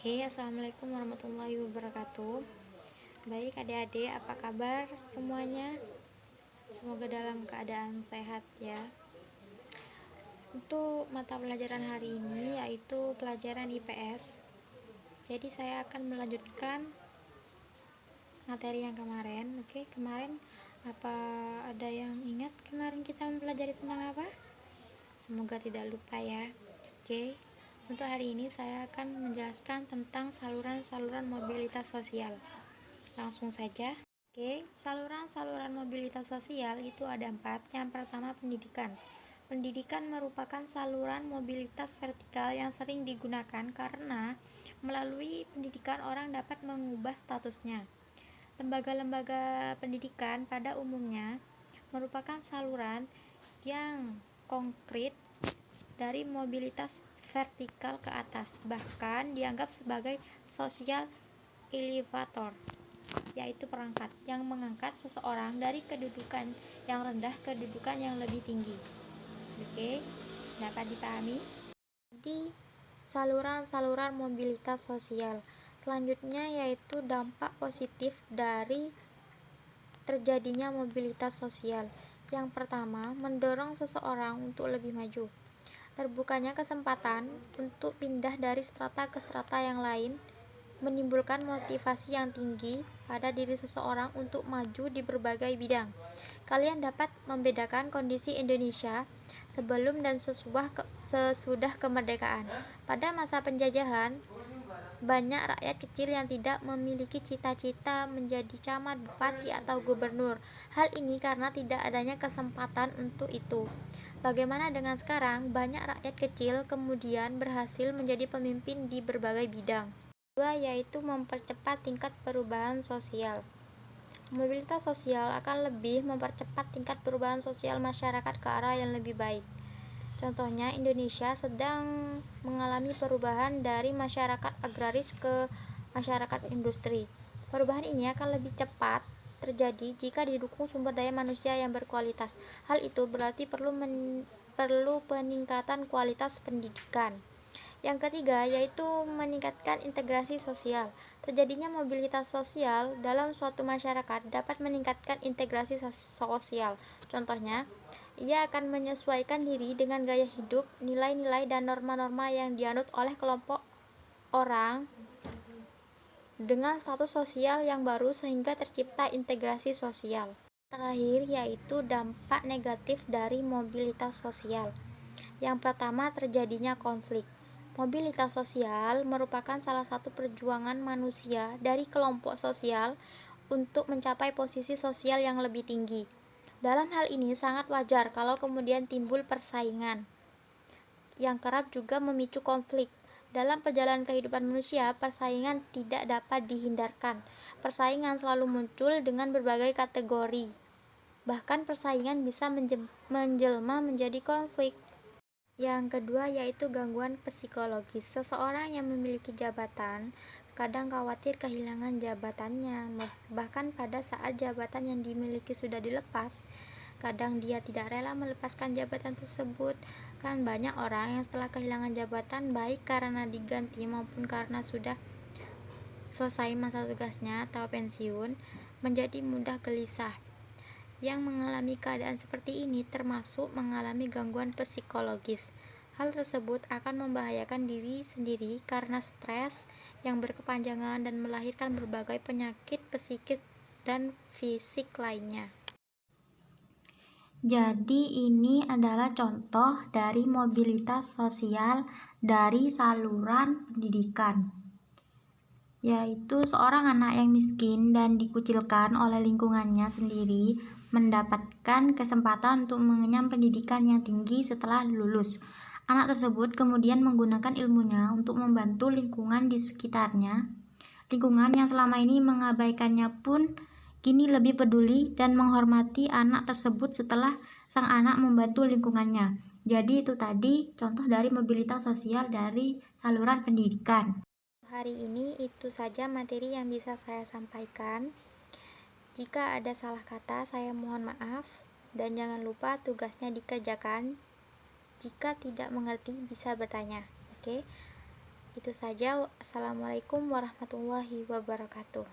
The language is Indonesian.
Assalamualaikum warahmatullahi wabarakatuh. Baik adik-adik, apa kabar semuanya? Semoga dalam keadaan sehat ya. Untuk mata pelajaran hari ini yaitu pelajaran IPS. Jadi saya akan melanjutkan materi yang kemarin. Kemarin apa ada yang ingat kemarin kita mempelajari tentang apa? Semoga tidak lupa ya. Untuk hari ini saya akan menjelaskan tentang saluran-saluran mobilitas sosial. Langsung saja. Saluran-saluran mobilitas sosial itu ada 4. Yang pertama, pendidikan. Pendidikan merupakan saluran mobilitas vertikal yang sering digunakan karena melalui pendidikan orang dapat mengubah statusnya. Lembaga-lembaga pendidikan pada umumnya merupakan saluran yang konkret dari mobilitas vertikal ke atas, bahkan dianggap sebagai social elevator, yaitu perangkat yang mengangkat seseorang dari kedudukan yang rendah ke kedudukan yang lebih tinggi. Dapat dipahami? Jadi, saluran-saluran mobilitas sosial. Selanjutnya yaitu dampak positif dari terjadinya mobilitas sosial. Yang pertama, mendorong seseorang untuk lebih maju. Terbukanya kesempatan untuk pindah dari strata ke strata yang lain menimbulkan motivasi yang tinggi pada diri seseorang untuk maju di berbagai bidang. Kalian dapat membedakan kondisi Indonesia sebelum dan sesudah kemerdekaan. Pada masa penjajahan, banyak rakyat kecil yang tidak memiliki cita-cita menjadi camat, bupati, atau gubernur. Hal ini karena tidak adanya kesempatan untuk itu. Bagaimana dengan sekarang? Banyak rakyat kecil kemudian berhasil menjadi pemimpin di berbagai bidang. Kedua, yaitu mempercepat tingkat perubahan sosial. Mobilitas sosial akan lebih mempercepat tingkat perubahan sosial masyarakat ke arah yang lebih baik. Contohnya, Indonesia sedang mengalami perubahan dari masyarakat agraris ke masyarakat industri. Perubahan ini akan lebih cepat terjadi jika didukung sumber daya manusia yang berkualitas. Hal itu berarti perlu peningkatan kualitas pendidikan. Yang ketiga, yaitu meningkatkan integrasi sosial. Terjadinya mobilitas sosial dalam suatu masyarakat dapat meningkatkan integrasi sosial. Contohnya, ia akan menyesuaikan diri dengan gaya hidup, nilai-nilai, dan norma-norma yang dianut oleh kelompok orang dengan status sosial yang baru sehingga tercipta integrasi sosial. Terakhir, yaitu dampak negatif dari mobilitas sosial. Yang pertama, terjadinya konflik. Mobilitas sosial merupakan salah satu perjuangan manusia dari kelompok sosial untuk mencapai posisi sosial yang lebih tinggi. Dalam hal ini sangat wajar kalau kemudian timbul persaingan yang kerap juga memicu konflik. Dalam perjalanan kehidupan manusia, persaingan tidak dapat dihindarkan. Persaingan selalu muncul dengan berbagai kategori. Bahkan persaingan bisa menjelma menjadi konflik. Yang kedua, yaitu gangguan psikologis. Seseorang yang memiliki jabatan kadang khawatir kehilangan jabatannya. Bahkan pada saat jabatan yang dimiliki sudah dilepas, kadang dia tidak rela melepaskan jabatan tersebut. Kan banyak orang yang setelah kehilangan jabatan, baik karena diganti maupun karena sudah selesai masa tugasnya atau pensiun, menjadi mudah gelisah. Yang mengalami keadaan seperti ini termasuk mengalami gangguan psikologis. Hal tersebut akan membahayakan diri sendiri karena stres yang berkepanjangan dan melahirkan berbagai penyakit psikis dan fisik lainnya. Jadi ini adalah contoh dari mobilitas sosial dari saluran pendidikan, yaitu seorang anak yang miskin dan dikucilkan oleh lingkungannya sendiri mendapatkan kesempatan untuk mengenyam pendidikan yang tinggi setelah lulus. Anak tersebut kemudian menggunakan ilmunya untuk membantu lingkungan di sekitarnya. Lingkungan yang selama ini mengabaikannya pun kini lebih peduli dan menghormati anak tersebut setelah sang anak membantu lingkungannya. Jadi itu tadi contoh dari mobilitas sosial dari saluran pendidikan. Hari ini itu saja materi yang bisa saya sampaikan. Jika ada salah kata, saya mohon maaf dan jangan lupa tugasnya dikerjakan. Jika tidak mengerti bisa bertanya. Itu saja. Assalamualaikum warahmatullahi wabarakatuh.